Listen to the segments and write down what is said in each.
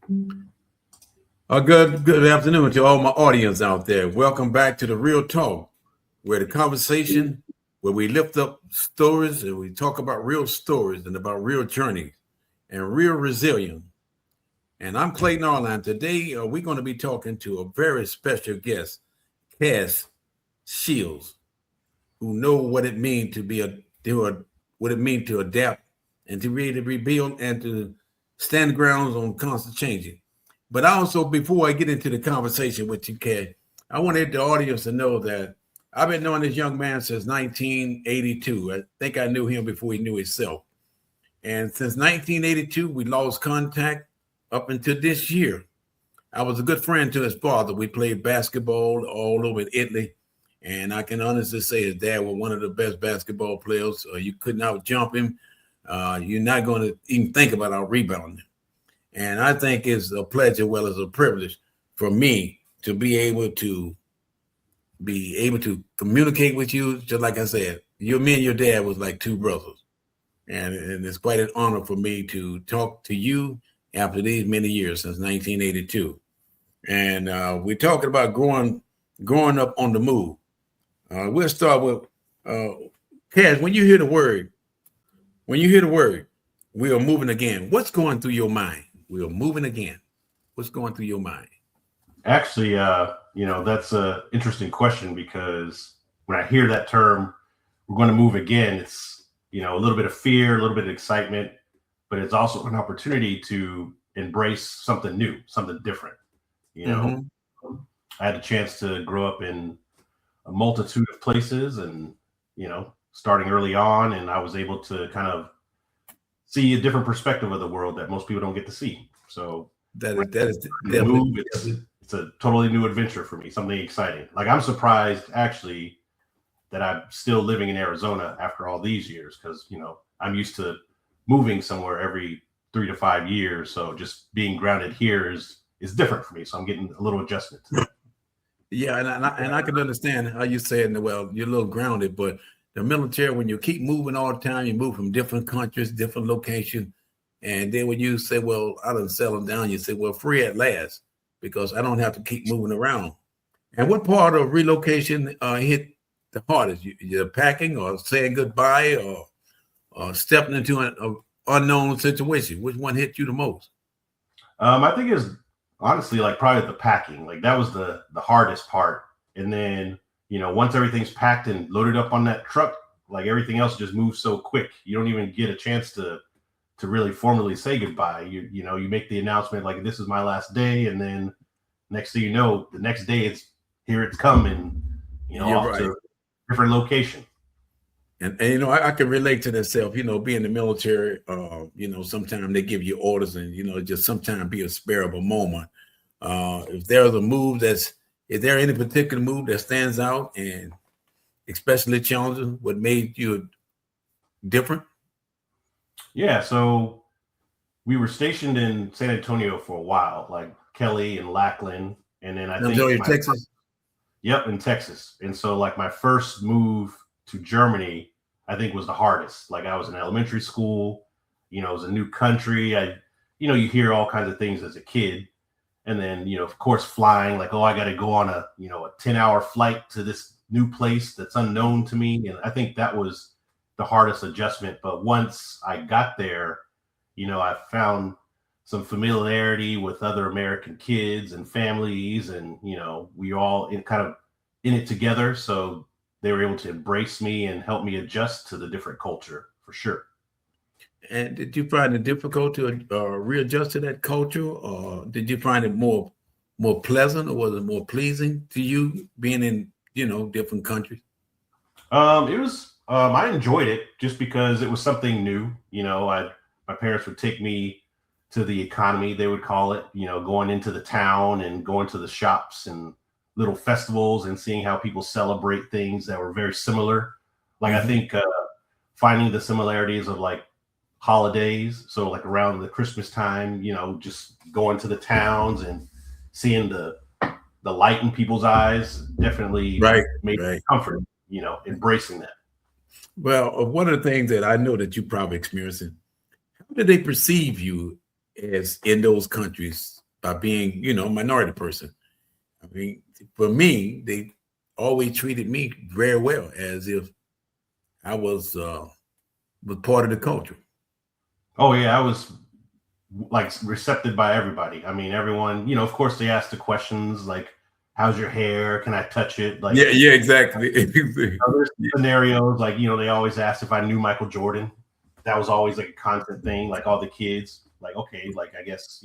Good afternoon to all my audience out there. Welcome back to the Real Talk, where the conversation, where we lift up stories and we talk about real stories and about real journeys and real resilience. And I'm Clayton Arline. Today, we're going to be talking to a very special guest, Cass Shields, who know what it means to be what it means to adapt and to really rebuild and to stand grounds on constant changing. But also, before I get into the conversation with you, Cass, I wanted the audience to know that I've been knowing this young man since 1982. I think I knew him before he knew himself. And since 1982, we lost contact up until this year. I was a good friend to his father. We played basketball all over Italy. And I can honestly say his dad was one of the best basketball players. You couldn't out jump him. You're not going to even think about out rebounding. And I think it's a pleasure, well as a privilege for me to be able to communicate with you. Just like I said, me and your dad was like two brothers. And it's quite an honor for me to talk to you after these many years, since 1982. And we're talking about growing up on the move. We'll start with Cass. When you hear the word, we are moving again, what's going through your mind? We are moving again. What's going through your mind? Actually, that's an interesting question, because when I hear that term, we're going to move again, it's, a little bit of fear, a little bit of excitement, but it's also an opportunity to embrace something new, something different. I had a chance to grow up in a multitude of places and, starting early on, and I was able to kind of see a different perspective of the world that most people don't get to see. So that is definitely it's a totally new adventure for me, something exciting. Like, I'm surprised actually that I'm still living in Arizona after all these years, because I'm used to moving somewhere every 3 to 5 years. So just being grounded here is different for me. So I'm getting a little adjustment to that. Yeah, and I can understand how you saying, well, you're a little grounded, but the military, when you keep moving all the time, you move from different countries, different locations. And then when you say, well, I done settle down, you say, well, free at last, because I don't have to keep moving around. And what part of relocation hit the hardest? You're packing or saying goodbye or stepping into an unknown situation? Which one hit you the most? I think it's honestly like probably the packing. Like, that was the hardest part. And then, once everything's packed and loaded up on that truck, like, everything else just moves so quick. You don't even get a chance to really formally say goodbye. You make the announcement like, this is my last day, and then next thing you know, the next day it's coming, off right to a different location. And I can relate to that self, being in the military, sometimes they give you orders and, just sometimes be a spare of a moment. If there's a move is there any particular move that stands out and especially challenging, what made you different? Yeah, so we were stationed in San Antonio for a while, like Kelly and Lackland, and then I think Texas. Yep, in Texas. And so, like, my first move to Germany, I think, was the hardest. Like, I was in elementary school, it was a new country. You hear all kinds of things as a kid. And then, of course, flying, like, oh, I got to go on a 10-hour flight to this new place that's unknown to me. And I think that was the hardest adjustment. But once I got there, I found some familiarity with other American kids and families, and, we all kind of in it together. So they were able to embrace me and help me adjust to the different culture, for sure. And did you find it difficult to readjust to that culture, or did you find it more pleasant, or was it more pleasing to you being in different countries? It was. I enjoyed it just because it was something new. My parents would take me to the economy, they would call it. Going into the town and going to the shops and little festivals and seeing how people celebrate things that were very similar. Like, I think finding the similarities of, like, holidays. So, like, around the Christmas time, just going to the towns and seeing the light in people's eyes definitely made me comfortable, embracing that. Well, one of the things that I know that you probably experiencing, how do they perceive you as in those countries by being, a minority person. I mean, for me, they always treated me very well, as if I was part of the culture. Oh yeah, I was like recepted by everybody. I mean, everyone, of course they asked the questions like, how's your hair? Can I touch it? Like, Yeah, exactly. there's scenarios like, they always asked if I knew Michael Jordan. That was always like a constant thing. Like all the kids, like, okay, like I guess,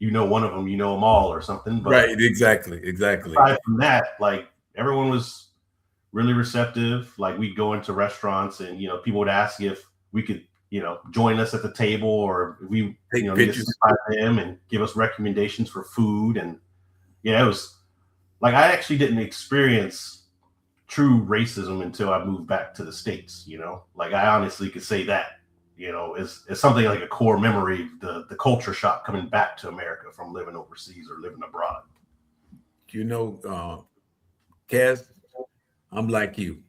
one of them, them all or something. But right, exactly. aside from that, like everyone was really receptive. Like we'd go into restaurants and, people would ask if we could, join us at the table, or if we, Take need to pictures. sit by them and give us recommendations for food. And yeah, it was like, I actually didn't experience true racism until I moved back to the States, like I honestly could say that, it's something like a core memory, the culture shock coming back to America from living overseas or living abroad. Cass, I'm like you.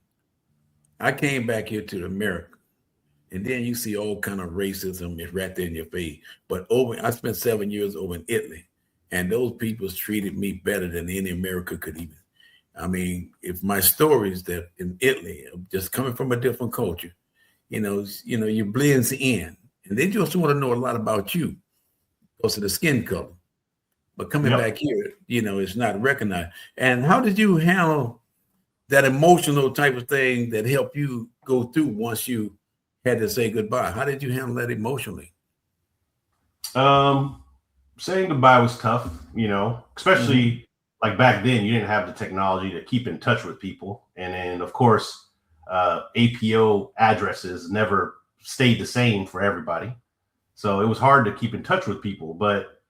I came back here to America, and then you see all kind of racism is right there in your face. But I spent 7 years over in Italy, and those people treated me better than any America could even. I mean, if my stories that in Italy, just coming from a different culture, you blends in, and they just want to know a lot about you because of the skin color. But coming Yep. back here, it's not recognized. And how did you handle that emotional type of thing that helped you go through once you had to say goodbye? How did you handle that emotionally? Saying goodbye was tough, especially like back then, you didn't have the technology to keep in touch with people. And then, of course, APO addresses never stayed the same for everybody. So it was hard to keep in touch with people. But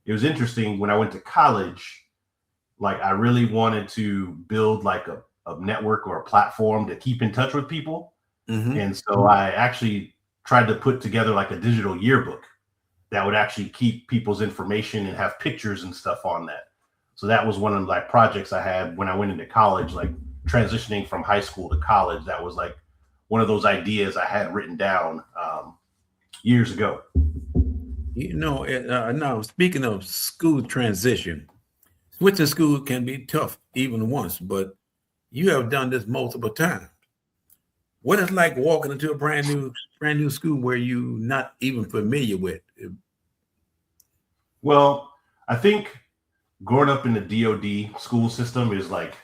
it was interesting when I went to college, like I really wanted to build like a network or a platform to keep in touch with people. And so I actually tried to put together like a digital yearbook that would actually keep people's information and have pictures and stuff on that. So that was one of the like projects I had when I went into college, like transitioning from high school to college. That was like one of those ideas I had written down years ago. Now speaking of school transition, switching school can be tough even once, but you have done this multiple times. What is like walking into a brand new school where you're not even familiar with? Well, I think growing up in the DoD school system is like,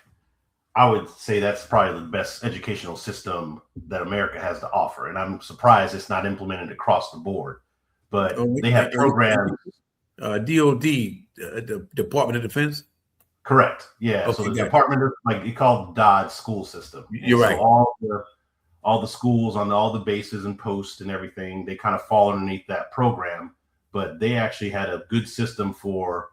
I would say that's probably the best educational system that America has to offer. And I'm surprised it's not implemented across the board. But they have programs. DoD, the Department of Defense? Correct. Yeah. Okay, so the Department of, like, you call it DOD school system. You're right. So all the schools on all the bases and posts and everything, they kind of fall underneath that program. But they actually had a good system for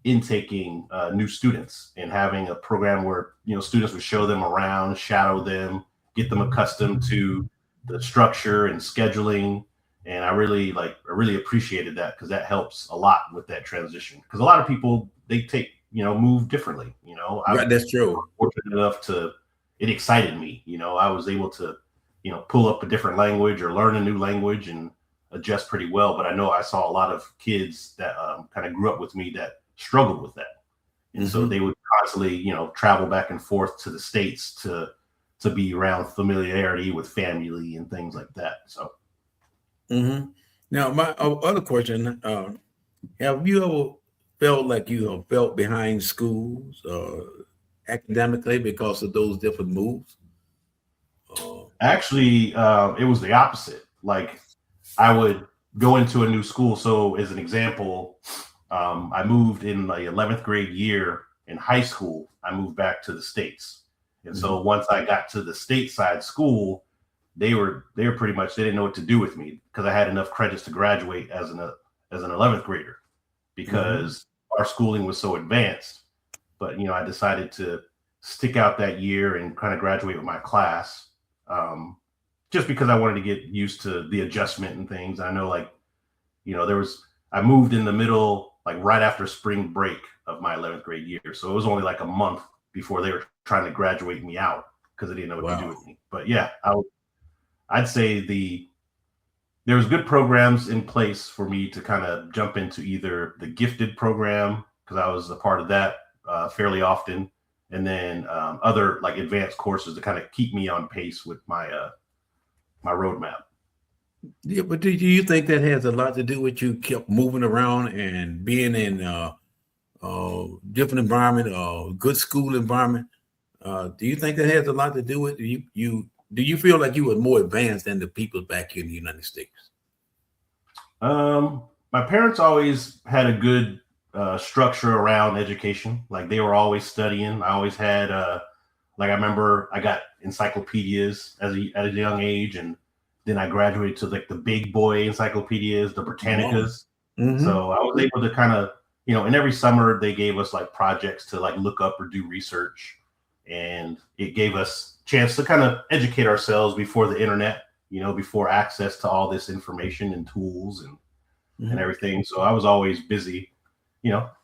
intaking new students and having a program where students would show them around, shadow them, get them accustomed to the structure and scheduling. And I really appreciated that, because that helps a lot with that transition. Because a lot of people, they take move differently. Right, that's true. Fortunate enough it excited me. I was able to pull up a different language or learn a new language and adjust pretty well. But I know I saw a lot of kids that kind of grew up with me that struggled with that. And so they would constantly, travel back and forth to the States to be around familiarity with family and things like that. So. Now, my other question, have you ever felt like you have felt behind schools academically because of those different moves? Actually, it was the opposite. Like, I would go into a new school. So as an example, I moved in my 11th grade year in high school. I moved back to the States. And so once I got to the stateside school, they were pretty much, they didn't know what to do with me, because I had enough credits to graduate as an 11th grader, because our schooling was so advanced. But, I decided to stick out that year and kind of graduate with my class, just because I wanted to get used to the adjustment and things. I know, like, I moved in the middle, like right after spring break of my 11th grade year. So it was only like a month before they were trying to graduate me out, because they didn't know what to do with me. But yeah, I'd say the there was good programs in place for me to kind of jump into either the gifted program, because I was a part of that fairly often, and then other like advanced courses to kind of keep me on pace with my my roadmap. Yeah, but do you think that has a lot to do with you kept moving around and being in different environment, good school environment? Do you think that has a lot to do with do you feel like you were more advanced than the people back here in the United States? My parents always had a good structure around education. Like they were always studying. I always had like I remember I got encyclopedias at a young age, and then I graduated to like the big boy encyclopedias, the Britannicas. Mm-hmm. So I was able to kind of, and every summer they gave us like projects to like look up or do research, and it gave us a chance to kind of educate ourselves before the internet, before access to all this information and tools and everything. So I was always busy,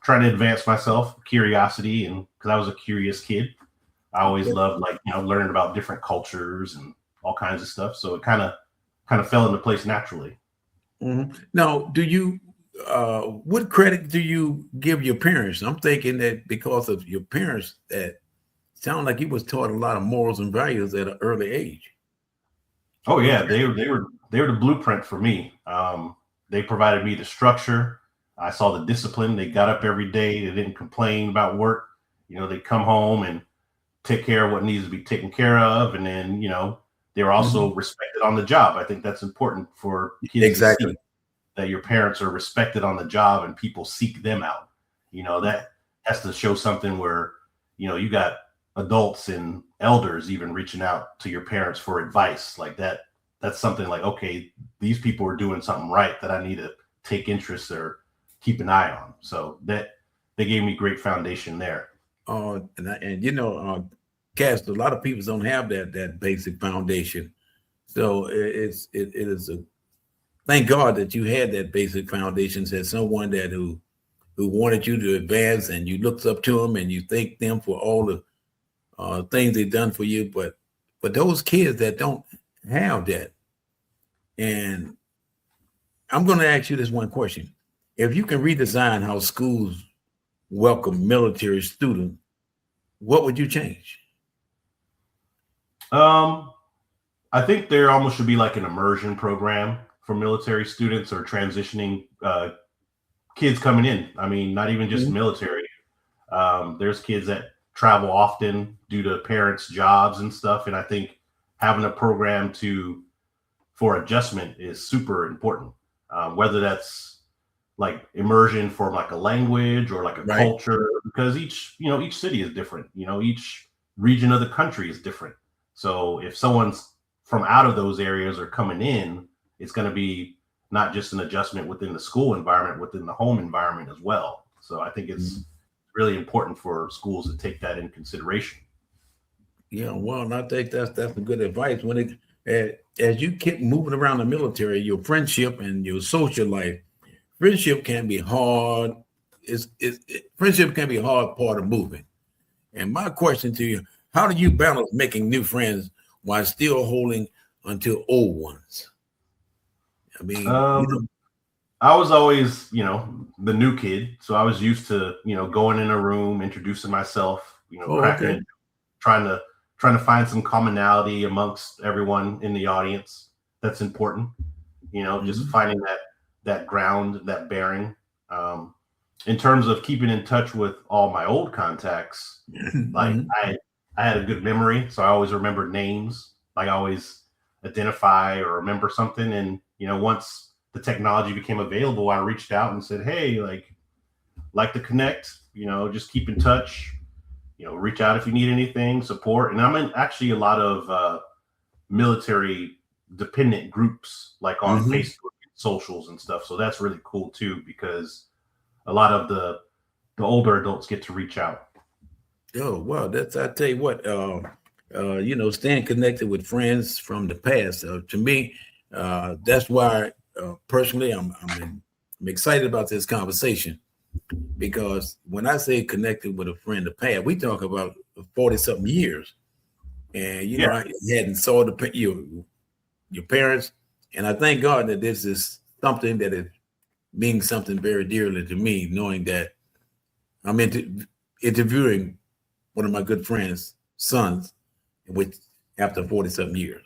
trying to advance myself, curiosity, and because I was a curious kid, I always loved like learning about different cultures and all kinds of stuff. So it kind of fell into place naturally. Mm-hmm. Now, do you what credit do you give your parents? I'm thinking that because of your parents, that sound like you was taught a lot of morals and values at an early age. Oh yeah, they were the blueprint for me. They provided me the structure. I saw the discipline. They got up every day. They didn't complain about work. They'd come home and take care of what needs to be taken care of, and then they were also respected on the job. I think that's important for kids to see, that your parents are respected on the job and people seek them out. That has to show something where you got adults and elders even reaching out to your parents for advice like that. That's something like, okay, these people are doing something right that I need to take interest or keep an eye on. So that they gave me great foundation there. Cass, a lot of people don't have that basic foundation. So it is a thank God that you had that basic foundation, as someone that who wanted you to advance, and you looked up to them and you thank them for all the things they've done for you. But those kids that don't have that, and I'm going to ask you this one question: if you can redesign how schools welcome military students, what would you change? I think there almost should be like an immersion program for military students or transitioning kids coming in. I mean, not even just military. There's kids that travel often due to parents' jobs and stuff. And I think having a program for adjustment is super important. Whether that's like immersion for like a language or like a culture, because each city is different. Each region of the country is different. So if someone's from out of those areas are coming in, it's going to be not just an adjustment within the school environment, within the home environment as well. So I think it's really important for schools to take that in consideration. Yeah, well, I think that's a good advice. When as you keep moving around the military, your friendship and your social life, friendship can be hard. Friendship can be a hard part of moving. And my question to you: how do you balance making new friends while still holding onto old ones? I mean, I was always, the new kid. So I was used to, going in a room, introducing myself, trying to find some commonality amongst everyone in the audience. That's important. Just finding that ground, that bearing. In terms of keeping in touch with all my old contacts, like I had a good memory, so I always remembered names. Like I always identify or remember something. And, once the technology became available, I reached out and said, hey, like to connect, just keep in touch, reach out if you need anything, support. And I'm in actually a lot of military dependent groups, like on Facebook and socials and stuff. So that's really cool too, because a lot of the older adults get to reach out. Oh, well, I tell you what, staying connected with friends from the past, to me, that's why personally I'm excited about this conversation, because when I say connected with a friend of the past, we talk about 40-something years, and I hadn't saw your parents, And I thank God that this is something that is means something very dearly to me, knowing that I'm interviewing one of my good friends' sons, which after 47 years.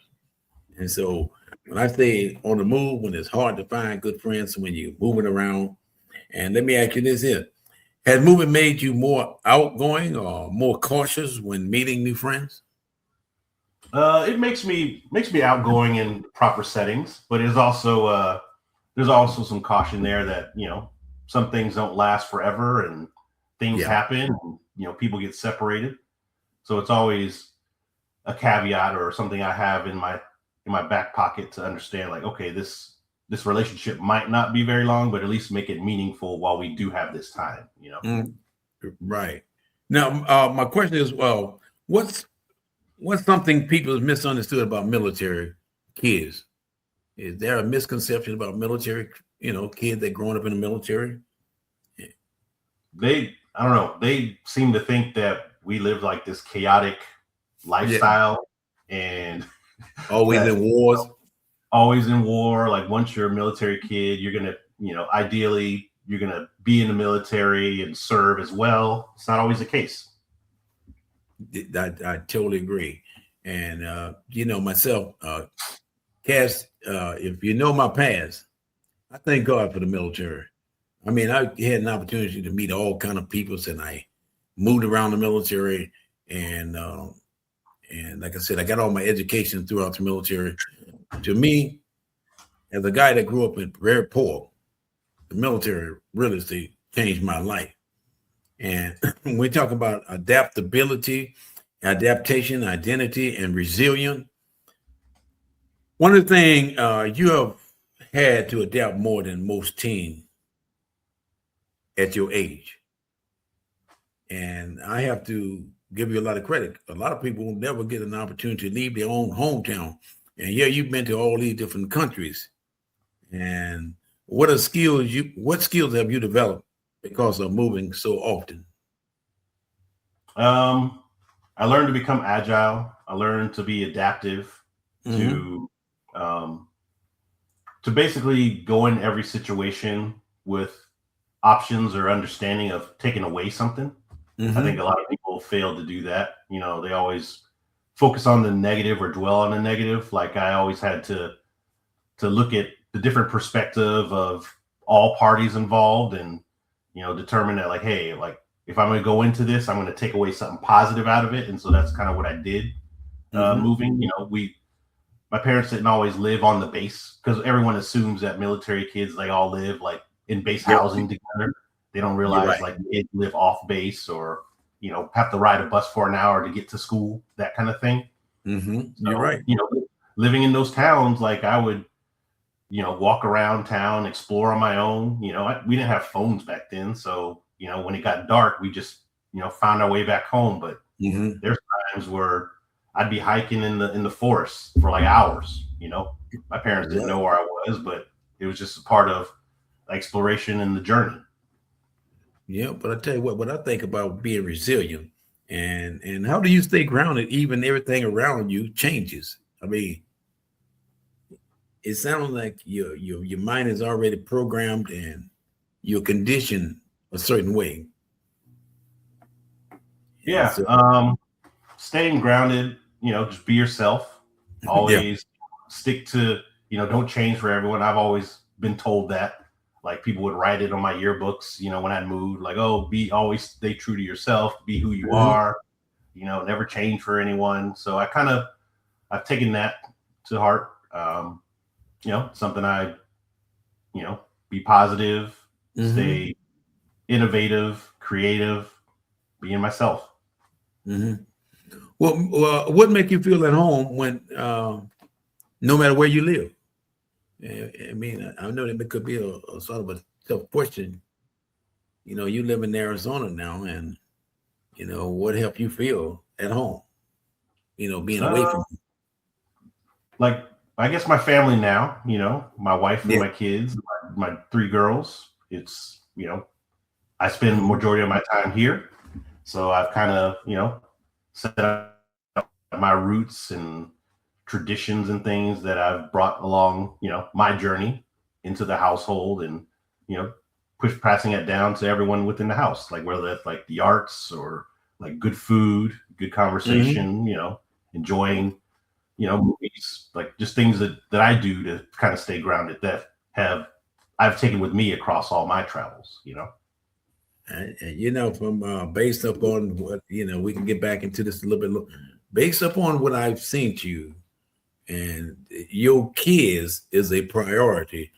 And so when I say on the move, when it's hard to find good friends, when you're moving around, and let me ask you this here. Has moving made you more outgoing or more cautious when meeting new friends? It makes me outgoing in proper settings, but there's also some caution there that some things don't last forever and things Yeah. happen. And, people get separated, so it's always a caveat or something I have in my back pocket to understand. Like, okay, this relationship might not be very long, but at least make it meaningful while we do have this time. Mm, right. Now, my question is, well, what's something people have misunderstood about military kids? Is there a misconception about military, kids that growing up in the military? I don't know, they seem to think that we live like this chaotic Yeah. lifestyle and Always that in wars. always in war. Like once you're a military kid, you're gonna, ideally you're gonna be in the military and serve as well. It's not always the case. I totally agree. And myself, Cass, if you know my past, I thank God for the military. I mean, I had an opportunity to meet all kind of peoples, and I moved around the military, and like I said, I got all my education throughout the military. To me, as a guy that grew up in very poor, the military really changed my life. And when we talk about adaptability, adaptation, identity, and resilience, one of the things you have had to adapt more than most teens at your age. And I have to give you a lot of credit. A lot of people will never get an opportunity to leave their own hometown. And yeah, you've been to all these different countries. And what skills have you developed because of moving so often? I learned to become agile. I learned to be adaptive, to um, to basically go in every situation with options or understanding of taking away something. I think a lot of people fail to do that. They always focus on the negative or dwell on the negative. Like I always had to look at the different perspective of all parties involved and determine that, like, hey, like if I'm going to go into this, I'm going to take away something positive out of it. And so that's kind of what I did. Moving, my parents didn't always live on the base because everyone assumes that military kids, they all live like in base housing together. They don't realize right. like kids live off base or have to ride a bus for an hour to get to school, that kind of thing. You're right. Living in those towns, like I would walk around town, explore on my own. We didn't have phones back then, so when it got dark, we just found our way back home. But there's times where I'd be hiking in the forest for like hours. My parents didn't know where I was, but it was just a part of exploration and the journey. Yeah, but I tell you what I think about being resilient and how do you stay grounded even everything around you changes? I mean, it sounds like your mind is already programmed and you're conditioned a certain way. Yeah. So, Staying grounded, just be yourself. Always stick to, don't change for everyone. I've always been told that. Like people would write it on my yearbooks, when I moved, like, oh, always stay true to yourself, be who you are, never change for anyone. So I've taken that to heart. Something be positive, stay innovative, creative, being myself. Well, what make you feel at home when no matter where you live? I mean, I know that it could be a sort of a tough question. You live in Arizona now, and what helped you feel at home? Being away from. Like, I guess my family now. My wife and my kids, my 3 girls. It's I spend the majority of my time here, so I've kind of set up my roots and traditions and things that I've brought along, my journey into the household, and, passing it down to everyone within the house, like whether that's like the arts or like good food, good conversation, enjoying, movies, like just things that I do to kind of stay grounded that I've taken with me across all my travels, And, from based upon what, we can get back into this a little bit, based upon what I've seen to you, and your kids is a priority.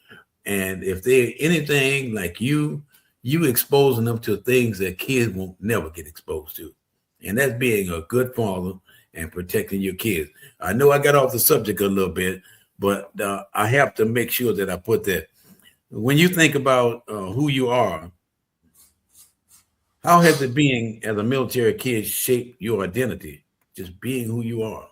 And if they're anything like you exposing them to things that kids won't never get exposed to. And that's being a good father and protecting your kids. I know I got off the subject a little bit, but I have to make sure that I put that. When you think about who you are, how has it being as a military kid shaped your identity? Just being who you are.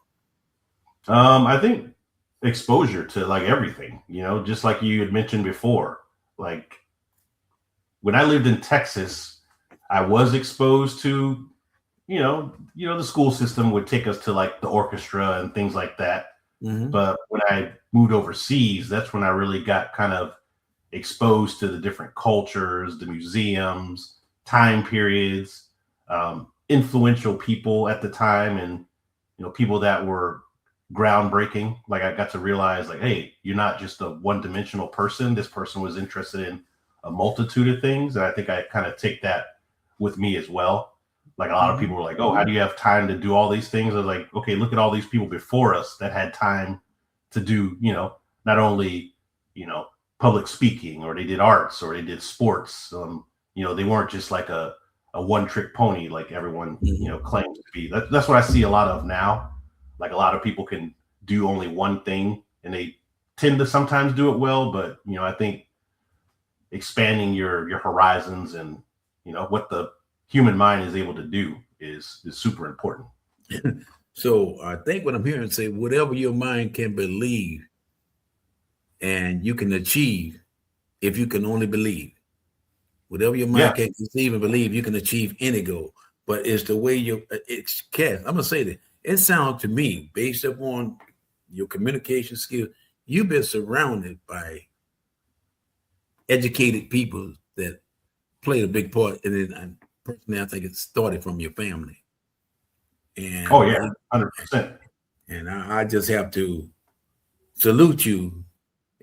I think exposure to like everything, just like you had mentioned before. Like when I lived in Texas, I was exposed to, the school system would take us to like the orchestra and things like that. Mm-hmm. But when I moved overseas, that's when I really got kind of exposed to the different cultures, the museums, time periods, influential people at the time, and people that were groundbreaking. Like I got to realize, like, hey, you're not just a one-dimensional person. This person was interested in a multitude of things, and I think I kind of take that with me as well. Like a lot of people were like, oh, how do you have time to do all these things? I was like, okay, look at all these people before us that had time to do, not only, public speaking, or they did arts, or they did sports. They weren't just like a one-trick pony like everyone, claims to be. That's what I see a lot of now. Like a lot of people can do only one thing, and they tend to sometimes do it well. But, I think expanding your horizons and, what the human mind is able to do is super important. So I think what I'm hearing say, whatever your mind can believe and you can achieve, if you can only believe. Whatever your mind can conceive and believe, you can achieve any goal. But it's the way it's cast. I'm gonna say that it sounds to me, based upon your communication skills, you've been surrounded by educated people that played a big part. And personally, I think it started from your family. And 100%. And I just have to salute you,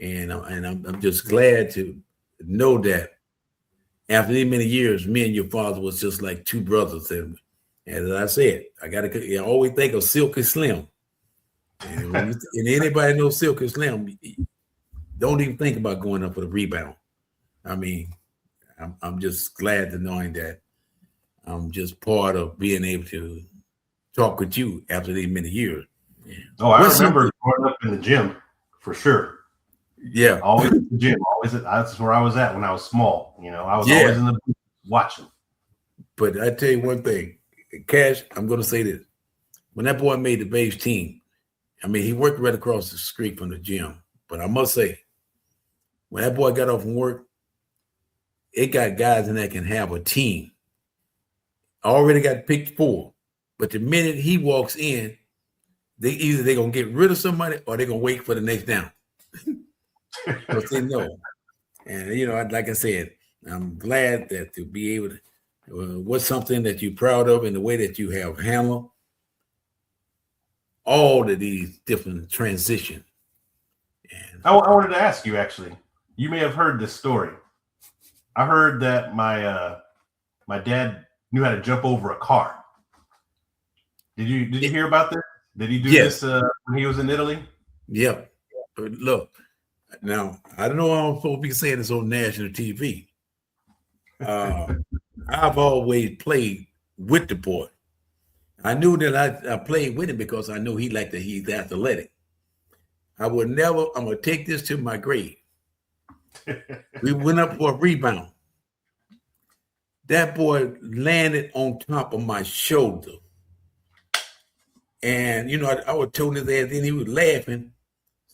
and I'm just glad to know that after these many years, me and your father was just like two brothers. And as I said, I always think of Silky Slim. And anybody knows Silky Slim, don't even think about going up for the rebound. I mean, I'm just glad to knowing that I'm just part of being able to talk with you after these many years. Oh, I remember growing up in the gym for sure. Yeah, always in the gym. That's where I was at when I was small. I was always in the booth watching. But I tell you one thing, Cash, I'm going to say this: when that boy made the base team, I mean, he worked right across the street from the gym. But I must say, when that boy got off from work, it got guys in that can have a team. Already got picked 4, but the minute he walks in, they're gonna get rid of somebody or they're gonna wait for the next down. But they know. And like I said, I'm glad that to be able to what's something that you're proud of in the way that you have handled all of these different transitions. And I wanted to ask you, actually, you may have heard this story. I heard that my dad knew how to jump over a car. Did you hear about this? Did he do this when he was in Italy? Yep. But look, now I don't know how I'm supposed to be saying this on national TV. I've always played with the boy. I knew that I played with him because I knew he's athletic. I'm gonna take this to my grave. We went up for a rebound. That boy landed on top of my shoulder. And, I was told his ass, and he was laughing.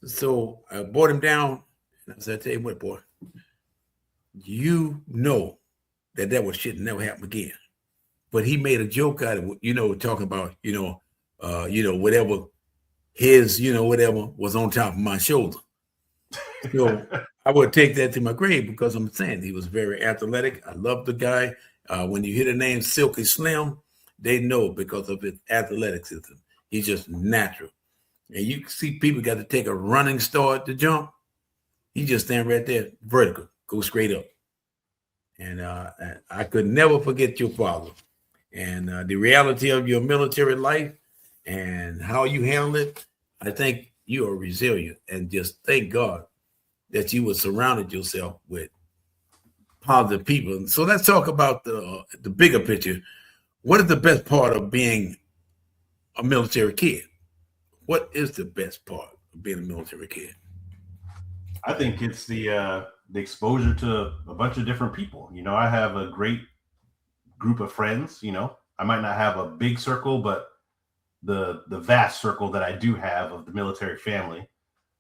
So I brought him down. And I said, I tell you what, boy, you know that was shit never happen again. But he made a joke out of it, talking about, whatever his, whatever was on top of my shoulder. So I would take that to my grave because I'm saying he was very athletic. I love the guy. When you hear the name Silky Slim, they know because of his athleticism. He's just natural. And you see people got to take a running start to jump. He just stand right there, vertical, go straight up. And I could never forget your father. And the reality of your military life and how you handle it, I think you are resilient. And just thank God that you were surrounded yourself with positive people. So let's talk about the bigger picture. What is the best part of being a military kid? What is the best part of being a military kid? I think it's the exposure to a bunch of different people. I have a great group of friends. I might not have a big circle, but the vast circle that I do have of the military family,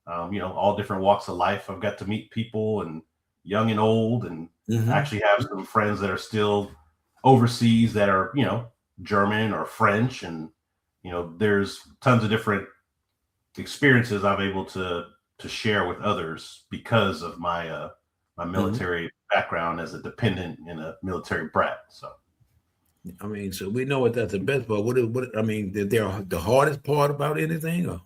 all different walks of life. I've got to meet people, and young and old, and actually have some friends that are still overseas that are, German or French. And, there's tons of different experiences I'm able to share with others because of my my military background as a dependent and a military brat. So, I mean, so we know what that's the best part. What I mean, they're the hardest part about anything, or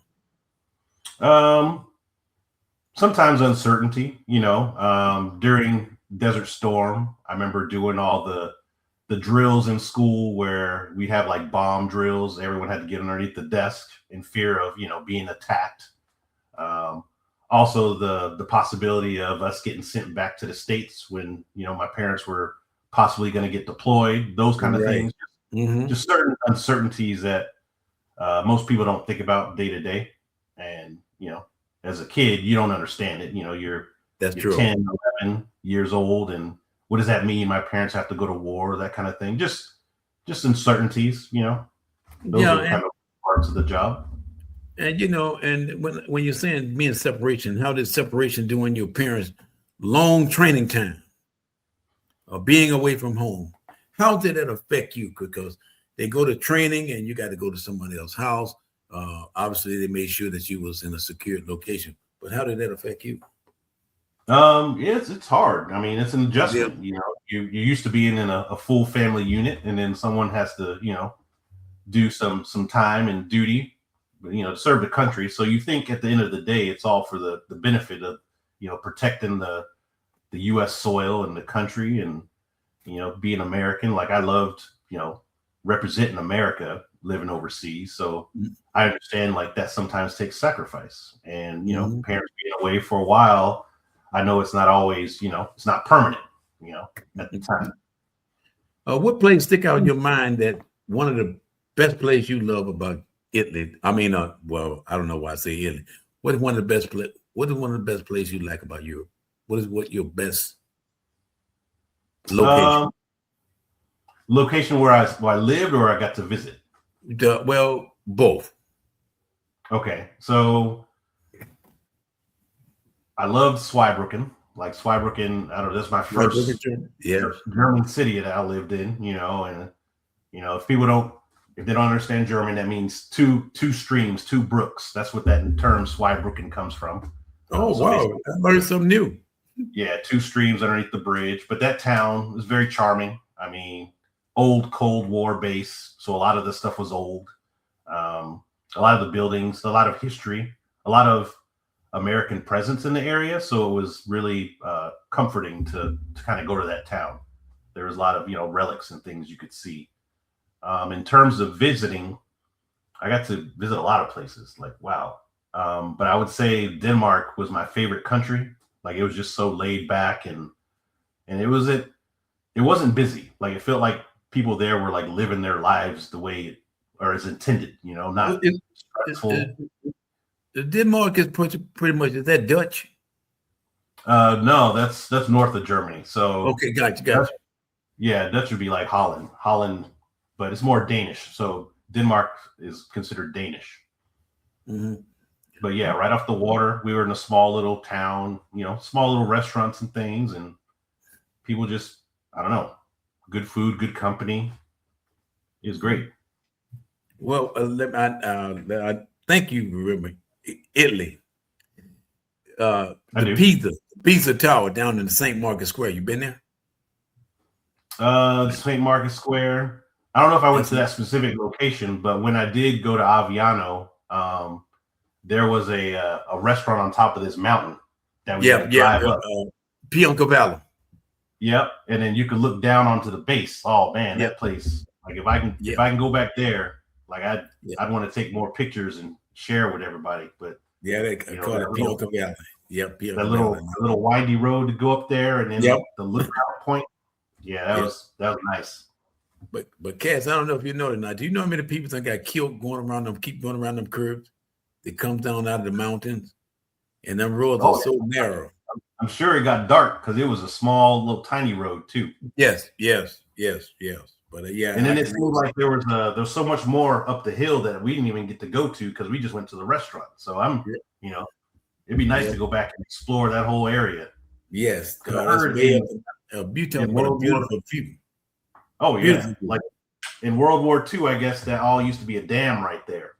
sometimes uncertainty. During Desert Storm, I remember doing all the drills in school where we have like bomb drills. Everyone had to get underneath the desk in fear of being attacked. Also, the possibility of us getting sent back to the States when my parents were possibly going to get deployed. Those kind of things. Just certain uncertainties that most people don't think about day to day. And as a kid, you don't understand it. You're true. 10, 11 years old, and what does that mean? My parents have to go to war, that kind of thing. Just uncertainties. Those are kind of parts of the job. And and when you're saying being separation, how did separation do in your parents' long training time of being away from home? How did that affect you? Because they go to training and you got to go to somebody else's house. Obviously, they made sure that you was in a secured location. But how did that affect you? It's hard. I mean, it's an adjustment. You're used to being in a full family unit, and then someone has to do some time and duty, to serve the country. So you think at the end of the day, it's all for the benefit of protecting the U.S. soil and the country, and being American. Like I loved representing America living overseas. So I understand like that sometimes takes sacrifice, and parents being away for a while. I know it's not always, it's not permanent, at the time. What place stick out in your mind that one of the best places you love about Italy? I mean, well, I don't know why I say Italy. What is one of the best places you like about Europe? What your best location? Location where I lived or I got to visit? Well, both. Okay, so I loved Zweibrücken. Like Zweibrücken, I don't know, that's my first German city that I lived in, and if they don't understand German, that means two streams, two brooks. That's what that term Zweibrücken comes from. Oh, wow. I learned something new. Yeah, two streams underneath the bridge. But that town was very charming. I mean, old Cold War base. So a lot of the stuff was old. A lot of the buildings, a lot of history, a lot of American presence in the area. So it was really comforting to kind of go to that town. There was a lot of, relics and things you could see. In terms of visiting, I got to visit a lot of places. Like, wow. But I would say Denmark was my favorite country. Like, it was just so laid back, and it wasn't busy. Like, it felt like people there were like living their lives the way or as intended, not stressful. Denmark is pretty much, is that Dutch? No, that's north of Germany. So okay, gotcha. Yeah, Dutch would be like Holland, but it's more Danish. So Denmark is considered Danish. But yeah, right off the water, we were in a small little town, small little restaurants and things, and people just, I don't know, good food, good company. It was great. Well, Thank you, remember Italy. I The do. Pisa Tower down in the St. Market Square. You been there? St. Marcus Square. I don't know if I went That's to that specific location, but when I did go to Aviano, there was a restaurant on top of this mountain that we had to drive up. Pioncavallo. Yep, and then you could look down onto the base. Oh man, Yep. that place! Like if I can go back there, like I'd want to take more pictures and share with everybody. But yeah, they call it Pioncavallo. Yep, that little windy road to go up there, and then the lookout point. Yeah, that was nice. But Cass, I don't know if you know it or not. Do you know how many people that got killed going around them curves? That comes down out of the mountains, and them roads are so narrow. I'm sure it got dark because it was a small, little, tiny road too. Yes. But and then it seemed like there's so much more up the hill that we didn't even get to go to because we just went to the restaurant. So it'd be nice to go back and explore that whole area. Yes, I heard beautiful people. Oh yeah, beautiful. Like in World War II, I guess that all used to be a dam right there.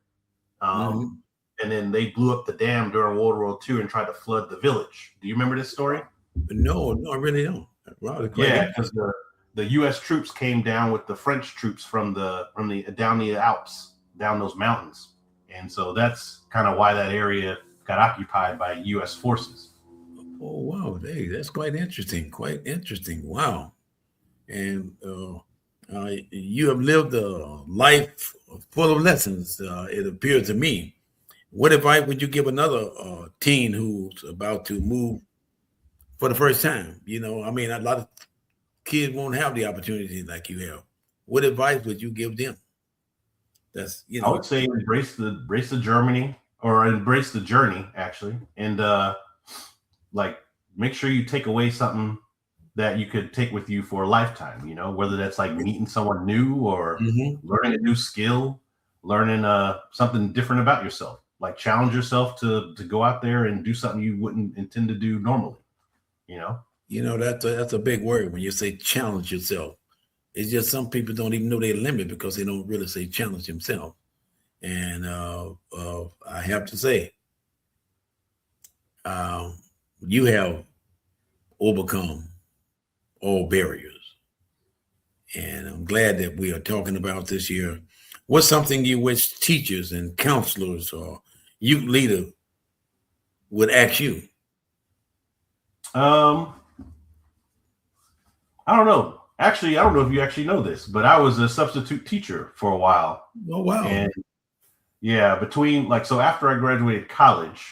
And then they blew up the dam during World War II and tried to flood the village. Do you remember this story? No, I really don't. Wow, yeah, because the U.S. troops came down with the French troops from the down the Alps, down those mountains, and so that's kind of why that area got occupied by U.S. forces. Oh wow, hey, that's quite interesting. Wow, and you have lived a life full of lessons. It appears to me. What advice would you give another teen who's about to move for the first time? I mean, a lot of kids won't have the opportunity like you have. What advice would you give them? I would say embrace the journey, actually, and like make sure you take away something that you could take with you for a lifetime. Whether that's like meeting someone new or learning a new skill, learning something different about yourself. Like challenge yourself to go out there and do something you wouldn't intend to do normally. That's a big word when you say challenge yourself. It's just some people don't even know their limit because they don't really say challenge themselves. And I have to say, you have overcome all barriers. And I'm glad that we are talking about this year. What's something you wish teachers and counselors or youth leaders would ask you? I don't know. Actually, I don't know if you actually know this, but I was a substitute teacher for a while. Oh, wow. And yeah, so after I graduated college,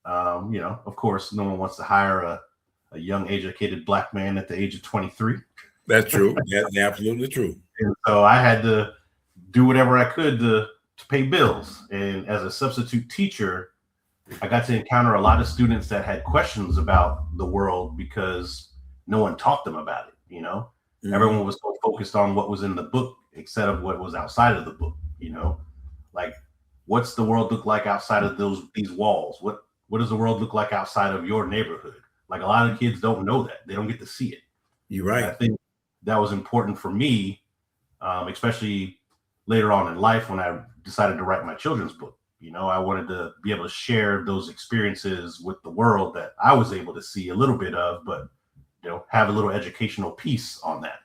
of course, no one wants to hire a young, educated Black man at the age of 23. That's true. That's absolutely true. And so I had to do whatever I could to pay bills. And as a substitute teacher, I got to encounter a lot of students that had questions about the world because no one taught them about it. Everyone was so focused on what was in the book instead of what was outside of the book. Like what's the world look like outside of these walls? What does the world look like outside of your neighborhood? Like a lot of kids don't know that. They don't get to see it. You're right. And I think that was important for me, especially later on in life when I decided to write my children's book. I wanted to be able to share those experiences with the world that I was able to see a little bit of, but have a little educational piece on that.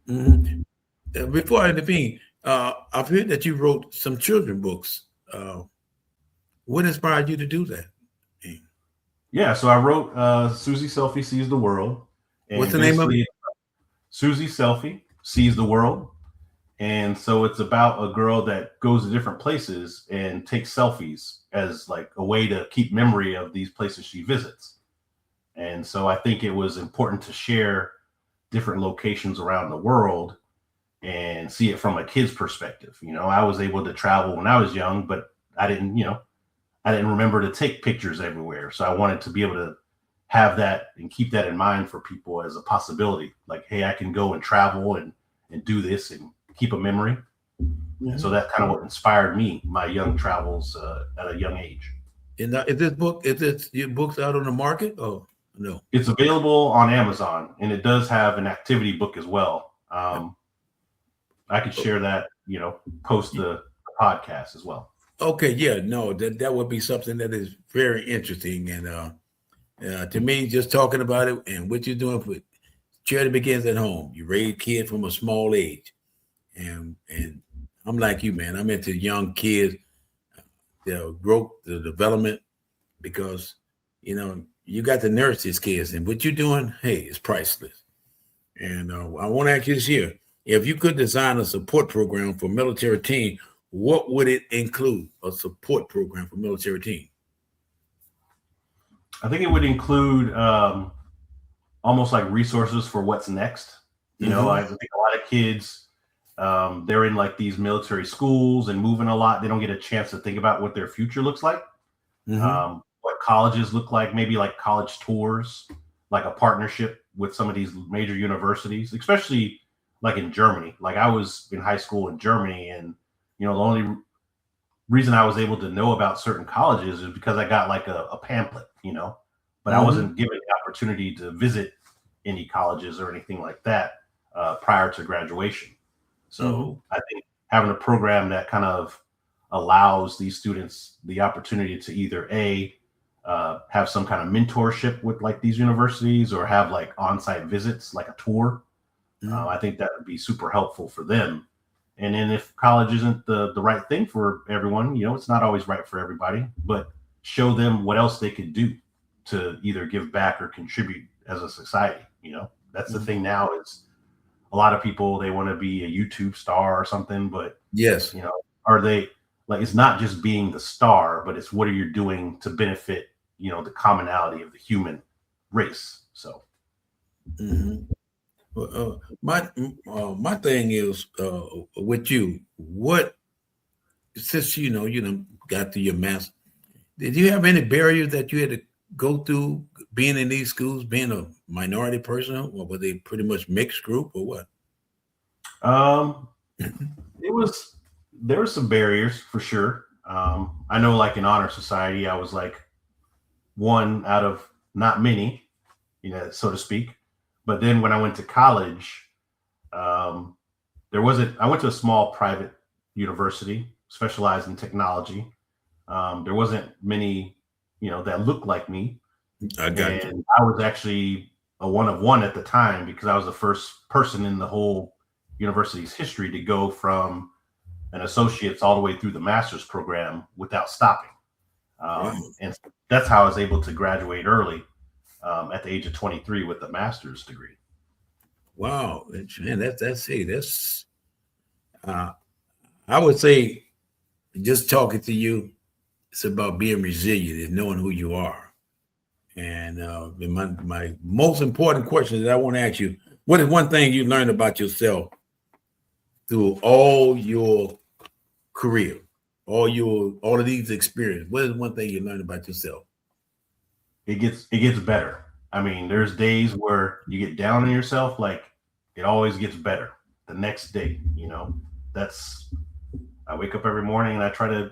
Mm-hmm. Before I intervene, I've heard that you wrote some children's books. What inspired you to do that? Yeah, so I wrote Susie Selfie Sees the World. And what's the name of it? Susie Selfie Sees the World. And so it's about a girl that goes to different places and takes selfies as like a way to keep memory of these places she visits. And so I think it was important to share different locations around the world and see it from a kid's perspective. I was able to travel when I was young, but I didn't remember to take pictures everywhere. So I wanted to be able to have that and keep that in mind for people as a possibility. Like, hey, I can go and travel and do this and keep a memory. Mm-hmm. So that's kind of what inspired me, my young travels at a young age. And is your books out on the market? Oh, no. It's available on Amazon, and it does have an activity book as well. I could share that, post the podcast as well. Okay, yeah, no, that would be something that is very interesting, and to me, just talking about it and what you're doing for charity begins at home. You raise kids from a small age, and I'm like you, man. I'm into young kids, their growth, the development, because you got to nurse these kids, and what you're doing, hey, it's priceless. And I want to ask you this here: if you could design a support program for military team, what would it include? A support program for military team? I think it would include almost like resources for what's next. You know, Hmm. I think a lot of kids, they're in like these military schools and moving a lot. They don't get a chance to think about what their future looks like, Hmm. what colleges look like, maybe like college tours, like a partnership with some of these major universities, especially like in Germany. Like I was in high school in Germany, and the only reason I was able to know about certain colleges is because I got like a pamphlet, but I Hmm. wasn't given the opportunity to visit any colleges or anything like that prior to graduation. Hmm. So I think having a program that kind of allows these students the opportunity to either have some kind of mentorship with like these universities or have like on-site visits, like a tour. Hmm. I think that would be super helpful for them. And then if college isn't the right thing for everyone, it's not always right for everybody, but show them what else they could do to either give back or contribute as a society. That's the thing now is a lot of people, they want to be a YouTube star or something, but Yes. you know, are they like, it's not just being the star, but it's what are you doing to benefit, the commonality of the human race. So Hmm. Well, my thing is with you. What since you know got to your master, did you have any barriers that you had to go through being in these schools, being a minority person, or were they pretty much mixed group, or what? um it was there were some barriers for sure. I know like in honor society, I was like one out of not many, so to speak. But then when I went to college, um, I went to a small private university specialized in technology. There wasn't many, that looked like me. I got you. And I was actually a one of one at the time because I was the first person in the whole university's history to go from an associate's all the way through the master's program without stopping. Wow. And that's how I was able to graduate early at the age of 23 with a master's degree. Wow. Man, that's it. That's uh, I would say just talking to you, it's about being resilient and knowing who you are. And my most important question that I want to ask you: what is one thing you learned about yourself through all your career, all of these experiences? What is one thing you learned about yourself? It gets better. I mean, there's days where you get down on yourself, like it always gets better the next day. That's I wake up every morning and I try to,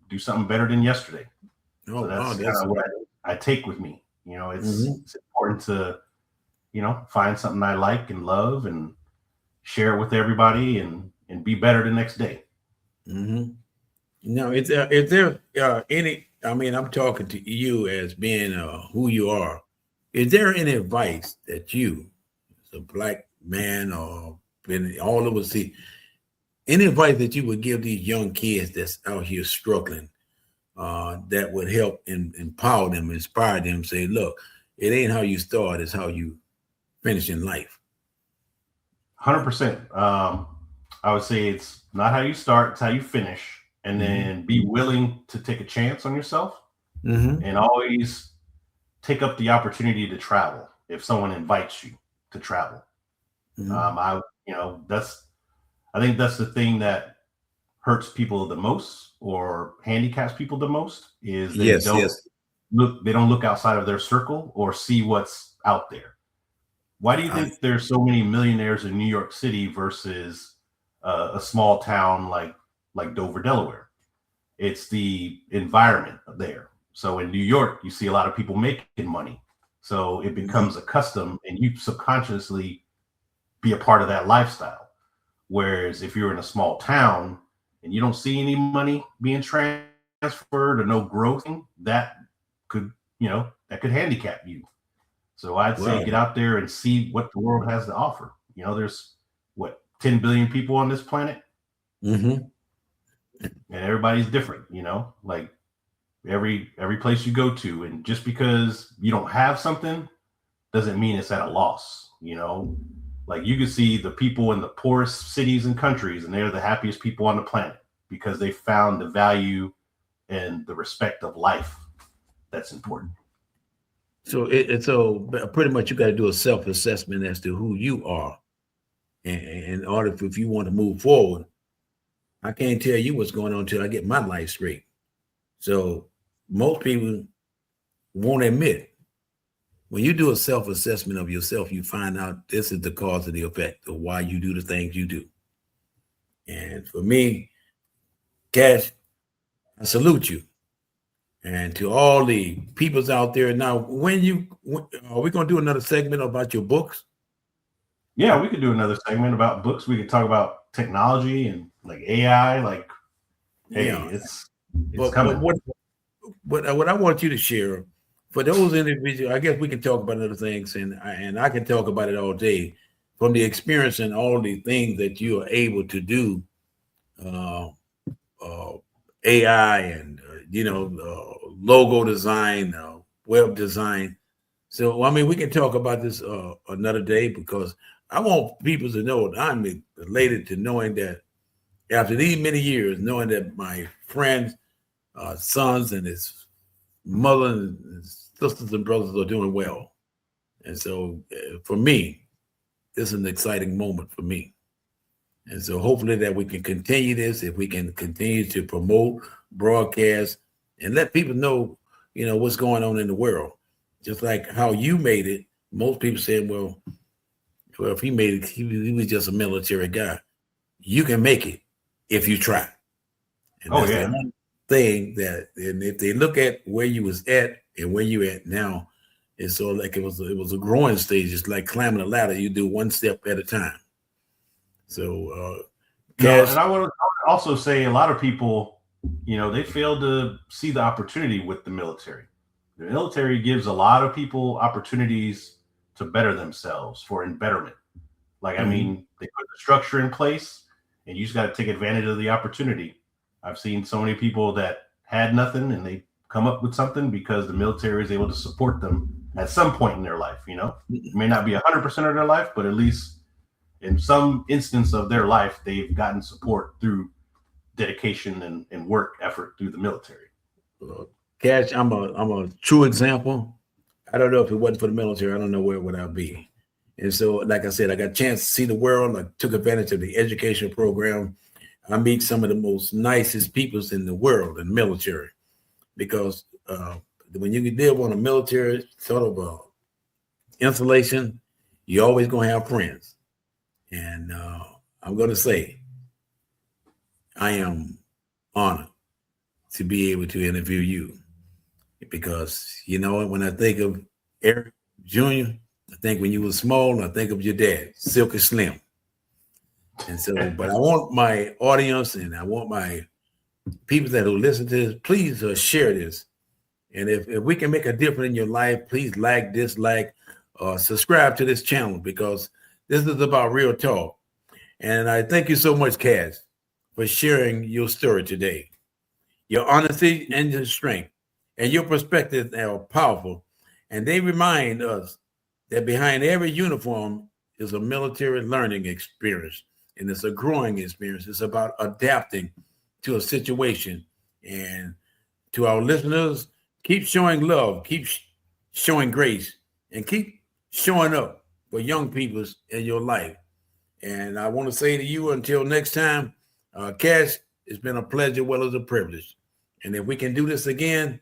do something better than yesterday. Oh So wow, that's kind that's of what I take with me. hmm It's important to, find something I like and love and share it with everybody and be better the next day. hmm Now, is there any? I mean, I'm talking to you as being who you are. Is there any advice that you, as a black man or been all over the sea, any advice that you would give these young kids that's out here struggling that would help and empower them, inspire them, say, look, it ain't how you start, it's how you finish in life. 100%. I would say it's not how you start, it's how you finish. And Hmm. then be willing to take a chance on yourself Hmm. and always take up the opportunity to travel if someone invites you to travel. Hmm. I, I think that's the thing that hurts people the most or handicaps people the most is Yes, yes. they don't look outside of their circle or see what's out there. Why do you I, think there's so many millionaires in New York City versus a small town like Dover, Delaware? It's the environment there. So in New York, you see a lot of people making money. So it mhm. becomes a custom and you subconsciously be a part of that lifestyle. Whereas if you're in a small town, and you don't see any money being transferred or no growth, that could, that could handicap you. So I'd say get out there and see what the world has to offer. There's 10 billion people on this planet. Mm-hmm. And everybody's different, like every place you go to. And just because you don't have something doesn't mean it's at a loss, like you can see the people in the poorest cities and countries, and they're the happiest people on the planet because they found the value and the respect of life that's important. So so pretty much you got to do a self-assessment as to who you are. And in order if you want to move forward, I can't tell you what's going on until I get my life straight. So most people won't admit. When you do a self-assessment of yourself, you find out this is the cause of the effect of why you do the things you do. And for me, Cash, I salute you. And to all the peoples out there now, are we going to do another segment about your books? Yeah, we could do another segment about books. We could talk about technology and like AI. Like, hey, it's coming. What I want you to share for those individuals, I guess we can talk about other things, and I can talk about it all day from the experience and all the things that you are able to do, AI and logo design, web design. So I mean, we can talk about this another day because I want people to know that I'm elated to knowing that after these many years, knowing that my friends, sons, and his mother and his sisters and brothers are doing well. And so for me, this is an exciting moment for me. And so hopefully that we can continue this, if we can continue to promote, broadcast, and let people know, what's going on in the world. Just like how you made it. Most people say, well, if he made it, he was just a military guy. You can make it if you try. And that's the one thing that, and if they look at where you was at and where you at now, it's sort of like it was a growing stage. It's like climbing a ladder. You do one step at a time. So, and I want to also say a lot of people, they fail to see the opportunity with the military. The military gives a lot of people opportunities to better themselves for betterment. Like, I mean, they put the structure in place and you just got to take advantage of the opportunity. I've seen so many people that had nothing and they come up with something because the military is able to support them at some point in their life. It may not be 100% of their life, but at least in some instance of their life, they've gotten support through dedication and work effort through the military. Cash, I'm a true example. I don't know if it wasn't for the military, I don't know where would I be. And so, like I said, I got a chance to see the world. I took advantage of the education program. I meet some of the most nicest peoples in the world in the military, because when you live on a military sort of installation, you're always going to have friends. And I'm going to say, I am honored to be able to interview you, because when I think of Eric Jr., I think when you were small, I think of your dad, Silky Slim. And so, but I want my audience and I want my people that will listen to this, please share this. And if we can make a difference in your life, please like, dislike, subscribe to this channel, because this is about real talk. And I thank you so much, Cash, for sharing your story today. Your honesty and your strength and your perspectives are powerful. And they remind us that behind every uniform is a military learning experience. And it's a growing experience. It's about adapting to a situation. And to our listeners, keep showing love, keep showing grace, and keep showing up for young people in your life. And I want to say to you, until next time, Cash, it's been a pleasure, well as a privilege. And if we can do this again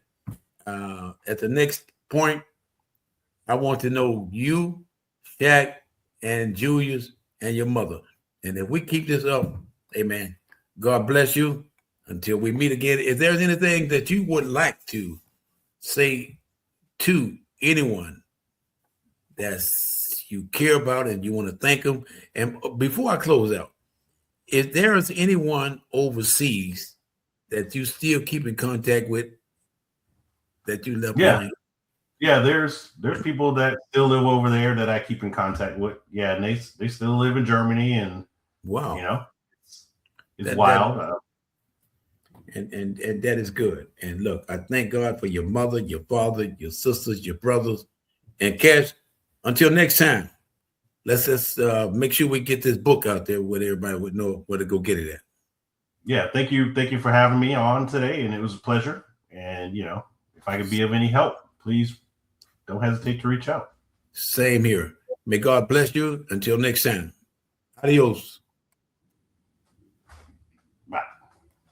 at the next point, I want to know you, Shaq, and Julius, and your mother. And if we keep this up, amen, God bless you until we meet again. If there's anything that you would like to say to anyone that you care about and you want to thank them, and before I close out, if there is anyone overseas that you still keep in contact with, that you left behind? Yeah, there's people that still live over there that I keep in contact with. Yeah, and they still live in Germany, and Wow. you know, it's wild. And that is good. And look, I thank God for your mother, your father, your sisters, your brothers. And Cash, until next time, let's just make sure we get this book out there where everybody would know where to go get it at. Yeah, thank you for having me on today, and it was a pleasure. And if I could be of any help, please don't hesitate to reach out. Same here. May God bless you. Until next time. Adios.